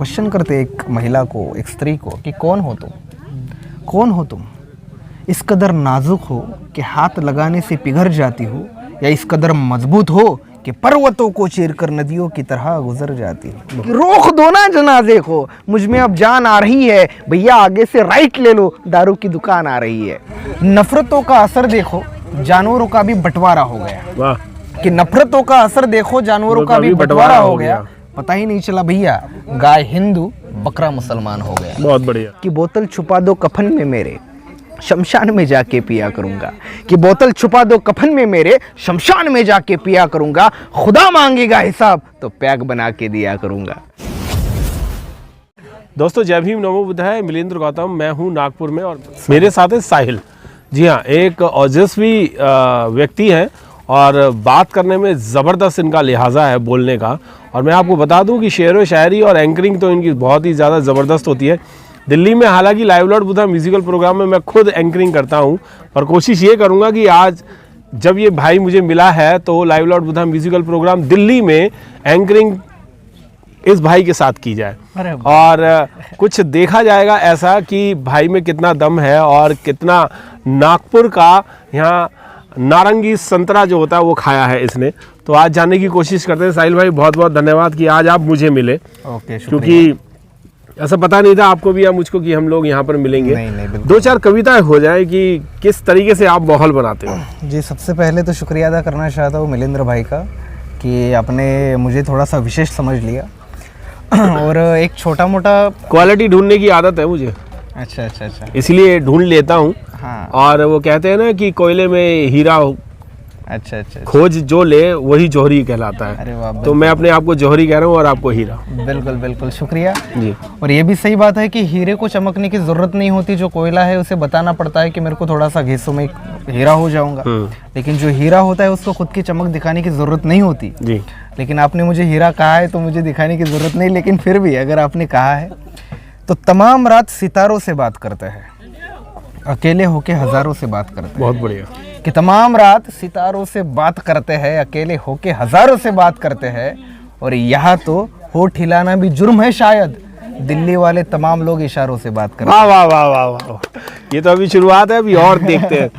Question करते एक महिला को, एक स्त्री को, कि कौन हो तुम, कौन हो तुम, इस कदर नाजुक हो कि हाथ लगाने से पिघल जाती हो, या इस कदर मजबूत हो कि पर्वतों को चीरकर नदियों की तरह गुजर जाती हो। रोक दो ना जनाजे को, मुझ में अब जान आ रही है, भैया आगे से राइट ले लो, दारू की दुकान आ रही है। नफरतों का असर देखो, जानवरों का भी बंटवारा हो गया। वाह। कि नफरतों का असर देखो, जानवरों का भी बंटवारा हो गया। पता ही नहीं चला भैया, गाय हिंदू बकरा मुसलमान हो गया। बहुत बढ़िया। कि बोतल छुपा दो कफन में मेरे, शमशान में जाके पिया करूंगा। कि बोतल छुपा दो कफन में मेरे, शमशान में जाके पिया करूंगा। खुदा मांगेगा हिसाब तो पैक बना के दिया करूंगा। दोस्तों जय भीम, नमो बुद्धाय। मिलिंद्र गौतम, मैं हूं नागपुर में और मेरे साथ है साहिल। जी हाँ, एक ओजस्वी व्यक्ति है और बात करने में ज़बरदस्त इनका लिहाजा है बोलने का। और मैं आपको बता दूं कि शेर व शायरी और एंकरिंग तो इनकी बहुत ही ज़्यादा ज़बरदस्त होती है। दिल्ली में हालांकि live Lord Buddha musical programme में मैं खुद एंकरिंग करता हूं, पर कोशिश ये करूंगा कि आज जब ये भाई मुझे मिला है तो live Lord Buddha musical programme Delhi में एंकरिंग इस भाई के साथ की जाए और कुछ देखा जाएगा ऐसा कि भाई में कितना दम है और कितना नागपुर का यहाँ नारंगी संतरा जो होता है वो खाया है इसने। तो आज जानने की कोशिश करते हैं। साहिल भाई बहुत बहुत धन्यवाद कि आज आप मुझे मिले। ओके, क्योंकि ऐसा पता नहीं था आपको भी या मुझको कि हम लोग यहाँ पर मिलेंगे। नहीं, दो चार कविताएं हो जाए कि किस तरीके से आप माहौल बनाते हो। जी, सबसे पहले तो शुक्रिया अदा करना चाहता हूँ मिलिंद्र भाई का कि आपने मुझे थोड़ा सा विशेष समझ लिया और एक छोटा मोटा क्वालिटी ढूंढने की आदत है मुझे। अच्छा, इसलिए ढूंढ लेता हूँ। हाँ। और वो कहते हैं ना कि कोयले में हीरा अच्छा खोज जो ले वही जौहरी कहलाता है। अरे वाह, तो मैं अपने आप को जौहरी कह रहा हूँ और आपको हीरा। बिल्कुल शुक्रिया जी। और ये भी सही बात है कि हीरे को चमकने की जरूरत नहीं होती। जो कोयला है उसे बताना पड़ता है कि मेरे को थोड़ा सा घिसों में हीरा हो जाऊंगा, लेकिन जो हीरा होता है उसको खुद की चमक दिखाने की जरूरत नहीं होती। जी। लेकिन आपने मुझे हीरा कहा है तो मुझे दिखाने की जरूरत नहीं, लेकिन फिर भी अगर आपने कहा है तो तमाम रात सितारों से बात करते हैं, अकेले होके हजारों से बात करते हैं। बहुत बढ़िया। कि तमाम रात सितारों से बात करते हैं, अकेले होके हजारों से बात करते हैं, और यहाँ तो होठ हिलाना भी जुर्म है शायद, दिल्ली वाले तमाम लोग इशारों से बात करते हैं। वाह वाह वाह वाह, ये तो अभी शुरुआत है, अभी और देखते हैं।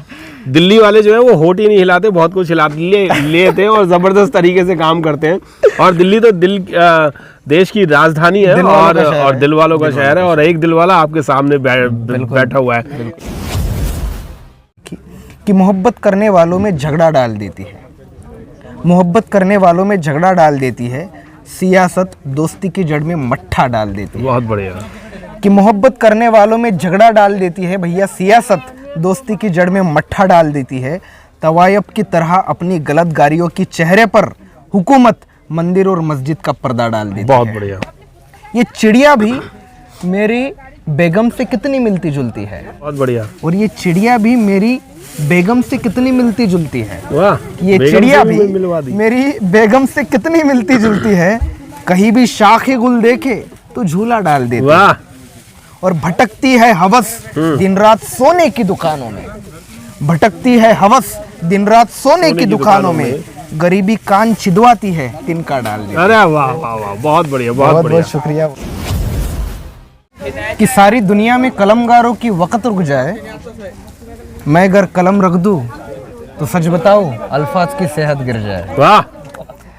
दिल्ली वाले जो है वो होठ ही नहीं हिलाते, बहुत कुछ लेते हैं और जबरदस्त तरीके से काम करते हैं। और दिल्ली तो देश की राजधानी है और दिल वालों का शहर है, और एक दिल वाला आपके सामने बैठा हुआ है। कि मोहब्बत करने वालों में झगड़ा डाल देती है, मोहब्बत करने वालों में झगड़ा डाल देती है, सियासत दोस्ती की जड़ में मट्ठा डाल देती है। बहुत बढ़िया। कि मोहब्बत करने वालों में झगड़ा डाल देती है भैया, सियासत दोस्ती की जड़ में मट्ठा डाल देती है, तवायब की तरह अपनी गलत गारियों की चेहरे पर हुकूमत मंदिर और मस्जिद का पर्दा डाल देती है। बहुत बढ़िया। ये चिड़िया भी मेरी बेगम से कितनी मिलती जुलती है। बहुत बढ़िया। और ये चिड़िया भी मेरी बेगम से कितनी मिलती जुलती है। वाह। ये चिड़िया भी मेरी बेगम से कितनी मिलती जुलती है, कहीं भी शाखे गुल देखे तो झूला डाल देती है। वाह। और भटकती है हवस दिन रात सोने की दुकानों में, भटकती है हवस दिन रात सोने की दुकानों में, गरीबी कान छिदवाती है तिनका डाल देती है। अरे वाह वाह वाह, बहुत बढ़िया, बहुत बढ़िया। शुक्रिया। कि सारी दुनिया में कलमगारों की वक़्त रुक जाए, मैं अगर कलम रख दूं तो सच बताऊं अल्फाज की सेहत गिर जाए। वाह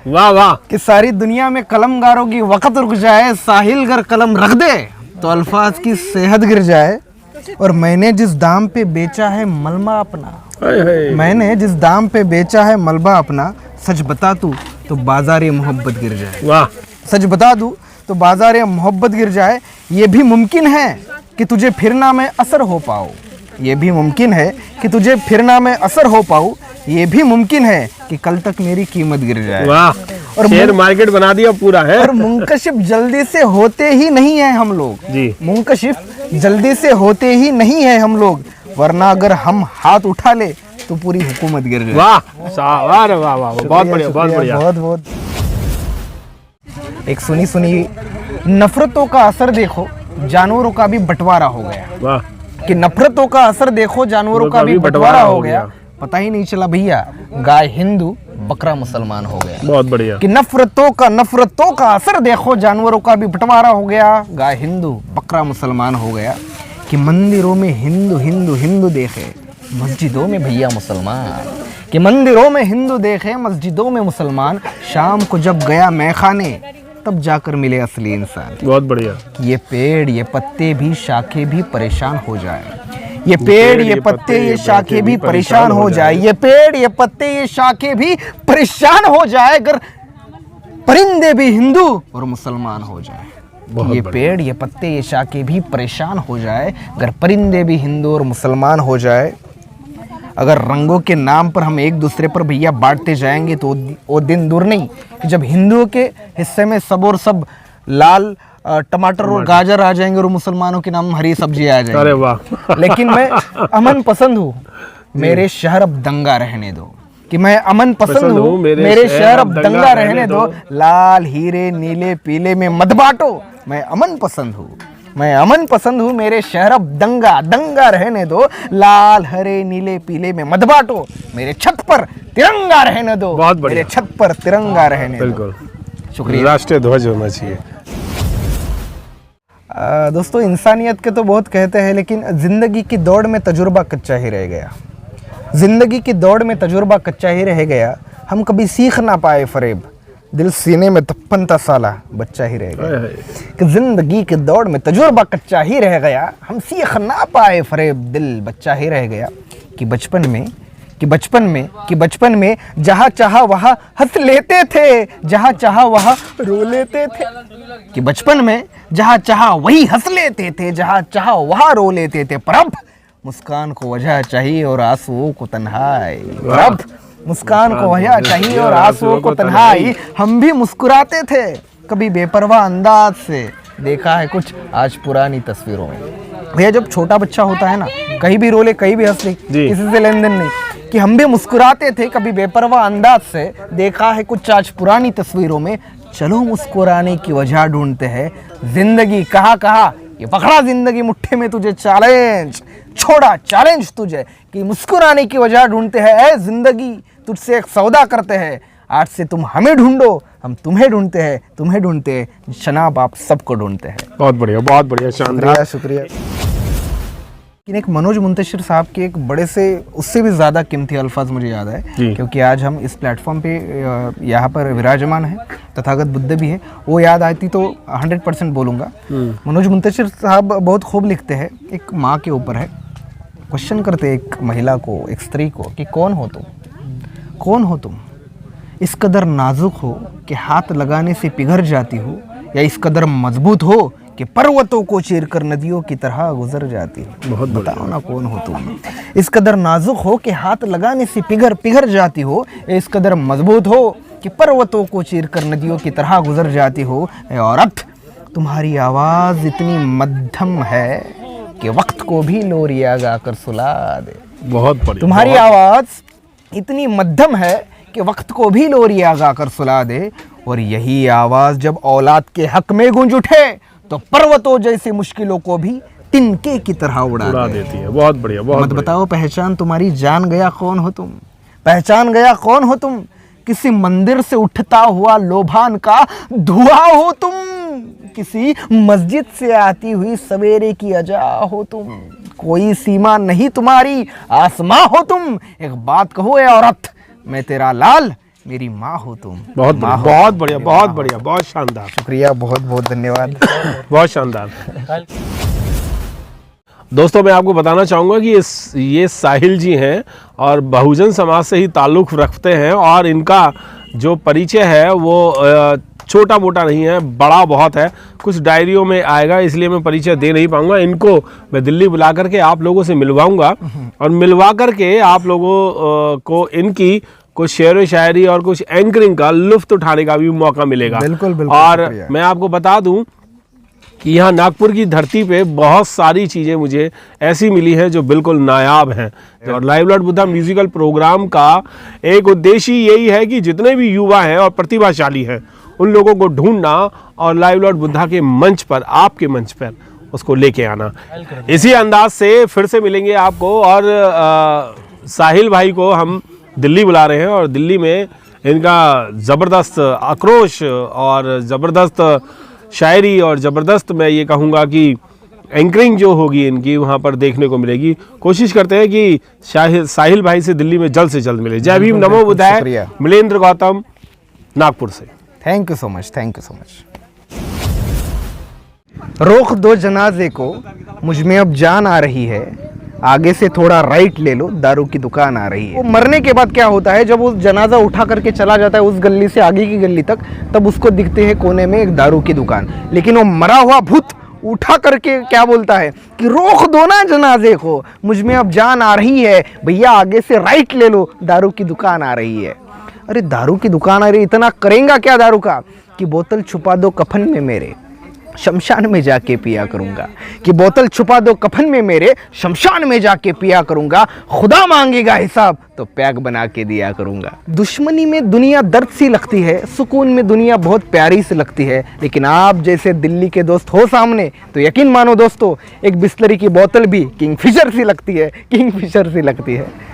वाह वाह। कि सारी दुनिया में कलमगारों की वक़्त रुक जाए, साहिल अगर कलम रख दे तो अल्फाज की सेहत गिर जाए। और मैंने जिस दाम पे बेचा है मलबा अपना, मैंने जिस दाम पे बेचा है मलबा अपना, सच बता तू तो बाजार मोहब्बत गिर जाए। वाह। सच बता दूं तो बाजार मोहब्बत गिर जाए। ये भी मुमकिन है कि तुझे फिर ना मैं असर हो पाऊँ, ये भी मुमकिन है कि तुझे फिर ना मैं असर हो पाऊँ, ये भी मुमकिन है कि कल तक मेरी कीमत गिर जाए। वाह। और शेयर मार्केट बना दिया पूरा है। और मुंकशिफ जल्दी से होते ही नहीं है हम लोग जी, मुंकशिफ जल्दी से होते ही नहीं है हम लोग, वरना अगर हम हाथ उठा ले तो पूरी हुकूमत गिर जाए। वाह वाह वाह वाह, बहुत बढ़िया, बहुत बढ़िया। बहुत एक सुनी नफरतों का असर देखो, जानवरों का भी बंटवारा हो गया। वाह। कि नफरतों का असर देखो, जानवरों का भी बंटवारा हो गया। पता ही नहीं चला भैया, गाय हिंदू बकरा मुसलमान हो गया। बहुत बढ़िया। कि नफरतों का असर देखो, जानवरों का भी बंटवारा हो गया, गाय हिंदू बकरा मुसलमान हो गया। कि मंदिरों में हिंदू हिंदू हिंदू देखे, मस्जिदों में भैया मुसलमान। कि मंदिरों में हिंदू देखे, मस्जिदों में मुसलमान। शाम को जब गया मैखाने, तब जाकर मिले असली इंसान। बहुत बढ़िया। ये पेड़ ये पत्ते भी शाखे भी परेशान हो जाए, ये पेड़ ये पत्ते ये शाखे भी परेशान हो जाए, ये पेड़ ये पत्ते ये शाखे भी परेशान हो जाए, अगर परिंदे भी हिंदू और मुसलमान हो जाए। ये पेड़ ये पत्ते ये शाखे भी परेशान हो जाए, अगर परिंदे भी हिंदू और मुसलमान हो जाए। अगर रंगों के नाम पर हम एक दूसरे पर भैया बांटते जाएंगे तो वो दिन दूर नहीं कि जब हिंदुओं के हिस्से में सब और सब लाल टमाटर और गाजर आ जाएंगे और मुसलमानों के नाम हरी सब्जी आ जाएंगी। अरे वाह। लेकिन मैं अमन पसंद हूँ, मेरे शहर अब दंगा रहने दो। कि मैं अमन पसंद हूँ, मेरे शहर अब दंगा रहने दो। लाल हीरे नीले पीले में मत बांटो, मैं अमन पसंद हूँ, मैं अमन पसंद हूँ, मेरे शहर अब दंगा दंगा रहने दो। लाल हरे नीले पीले में मत बांटो, मेरे छत पर तिरंगा रहने दो। बहुत बढ़िया। मेरे छत पर तिरंगा रहने दो। बिल्कुल, शुक्रिया। राष्ट्रीय ध्वज होना चाहिए। दोस्तों, इंसानियत के तो बहुत कहते हैं, लेकिन ज़िंदगी की दौड़ में तजुर्बा कच्चा ही रह गया। ज़िंदगी की दौड़ में तजुर्बा कच्चा ही रह गया। हम कभी सीख ना पाए फरेब, दिल सीने में तपनता साला बच्चा ही रह गया। कि ज़िंदगी की दौड़ में तजुर्बा कच्चा ही रह गया, हम सीख ना पाए फरेब, दिल बच्चा ही रह गया। कि बचपन में जहाँ चाहा वहाँ हंस लेते थे, जहाँ चाहा वहाँ रो लेते थे। कि बचपन में जहाँ चाहा वही हंस लेते थे, जहाँ चाहा वहाँ रो लेते थे। पर अब मुस्कान को वजह चाहिए और आंसुओं को तन्हाई। पर अब मुस्कान को वजह चाहिए और आंसुओं को तन्हाई। हम भी मुस्कुराते थे कभी बेपरवाह अंदाज से, देखा है कुछ आज पुरानी तस्वीरों में। भैया जब छोटा बच्चा होता है ना, कहीं भी रो ले कहीं भी हंस ले, किसी से लेन देन नहीं। कि हम भी मुस्कुराते थे कभी बेपरवाह अंदाज से, देखा है कुछ आज पुरानी तस्वीरों में। चलो मुस्कुराने की वजह ढूंढते हैं, जिंदगी कहाँ कहाँ ये पकड़ा जिंदगी मुट्ठी में तुझे चैलेंज, छोड़ा चैलेंज तुझे। कि मुस्कुराने की वजह ढूंढते हैं, ऐ जिंदगी तुझसे एक सौदा करते हैं। आज से तुम हमें ढूंढो, हम तुम्हें ढूंढते हैं, तुम्हें ढूंढते हैं, जनाब आप सबको ढूंढते हैं। बहुत बढ़िया, शानदार। शुक्रिया। लेकिन एक मनोज मुंतशिर साहब के एक बड़े से उससे भी ज़्यादा कीमती अल्फाज मुझे याद है, क्योंकि आज हम इस प्लेटफॉर्म पे यहाँ पर विराजमान हैं, तथागत बुद्ध भी है, वो याद आती तो 100% बोलूँगा। मनोज मुंतशिर साहब बहुत खूब लिखते हैं, एक माँ के ऊपर है। क्वेश्चन करते एक महिला को, एक स्त्री को, कि कौन हो तुम, कौन हो तुम, इस कदर नाजुक हो कि हाथ लगाने से पिघल जाती हो, या इस कदर मजबूत हो कि पर्वतों को चीरकर नदियों की तरह गुजर जाती हो। बहुत बताओ ना कौन हो तुम, इस कदर नाजुक हो कि हाथ लगाने से पिघल जाती हो, इस कदर मजबूत हो कि पर्वतों को चीरकर नदियों की तरह गुजर जाती हो। औरत तुम्हारी आवाज़ इतनी मध्यम है कि वक्त को भी लोरिया गाकर सुला दे। बहुत बढ़िया। तुम्हारी आवाज़ इतनी मध्यम है कि वक्त को भी लोरिया गाकर सुला दे, और यही आवाज़ जब औलाद के हक में गूंज उठे तो पर्वतों जैसी मुश्किलों को भी तिनके की तरह उड़ा देती है। बहुत बढ़िया, बहुत मत बताओ पहचान तुम्हारी, जान गया कौन हो तुम, पहचान गया कौन हो तुम, किसी मंदिर से उठता हुआ लोभान का धुआं हो तुम, किसी मस्जिद से आती हुई सवेरे की अजा हो तुम, कोई सीमा नहीं तुम्हारी आसमां हो तुम। एक बात कहो ए औरत, मैं तेरा लाल, मेरी माँ हो तुम। बहुत बढ़िया, बहुत शानदार। शुक्रिया, बहुत बहुत धन्यवाद। बहुत शानदार। दोस्तों, मैं आपको बताना चाहूँगा कि ये साहिल जी हैं और बहुजन समाज से ही ताल्लुक़ रखते हैं, और इनका जो परिचय है वो छोटा मोटा नहीं है, बड़ा बहुत है। कुछ डायरियों में आएगा, इसलिए मैं परिचय दे नहीं पाऊंगा। इनको मैं दिल्ली बुला करके आप लोगों से मिलवाऊंगा, और मिलवा करके आप लोगों को इनकी कुछ शेर व शायरी और कुछ एंकरिंग का लुत्फ़ उठाने का भी मौका मिलेगा। बिल्कुल बिल्कुल। और मैं आपको बता दूं कि यहाँ नागपुर की धरती पे बहुत सारी चीज़ें मुझे ऐसी मिली हैं जो बिल्कुल नायाब हैं। और live Lord Buddha musical programme का एक उद्देश्य यही है कि जितने भी युवा हैं और प्रतिभाशाली हैं उन लोगों को ढूंढना और लाइव लॉर्ड बुद्धा के मंच पर, आपके मंच पर उसको लेके आना। इसी अंदाज से फिर से मिलेंगे आपको, और साहिल भाई को हम दिल्ली बुला रहे हैं, और दिल्ली में इनका ज़बरदस्त आक्रोश और ज़बरदस्त शायरी और ज़बरदस्त मैं ये कहूँगा कि एंकरिंग जो होगी इनकी वहाँ पर देखने को मिलेगी। कोशिश करते हैं कि साहिल भाई से दिल्ली में जल्द से जल्द मिले। जय भीम, नमो बुद्धाय। शुक्रिया। मिलेंद्र गौतम, नागपुर से। Thank you so much, thank you so much. रोक दो जनाजे को, मुझ में अब जान आ रही है, आगे से थोड़ा राइट ले लो, दारू की दुकान आ रही है। वो मरने के बाद क्या होता है, जब वो जनाजा उठा करके चला जाता है उस गली से आगे की गली तक, तब उसको दिखते हैं कोने में एक दारू की दुकान। लेकिन वो मरा हुआ भूत उठा करके क्या बोलता है कि रोक दो ना जनाजे को, मुझ में अब जान आ रही है, भैया आगे से राइट ले लो, दारू की दुकान आ रही है। अरे दारू की दुकान आ रही, इतना करेंगा क्या दारू का कि बोतल छुपा दो कफन में मेरे, शमशान में जाके पिया करूंगा, कि बोतल छुपा दो कफन में मेरे, शमशान में जाके पिया करूंगा, खुदा मांगेगा हिसाब तो पैक बना के दिया करूंगा। दुश्मनी में दुनिया दर्द सी लगती है, सुकून में दुनिया बहुत प्यारी सी लगती है, लेकिन आप जैसे दिल्ली के दोस्त हो सामने तो यकीन मानो दोस्तों, एक बिस्लरी की बोतल भी किंगफिशर सी लगती है, किंगफिशर सी लगती है।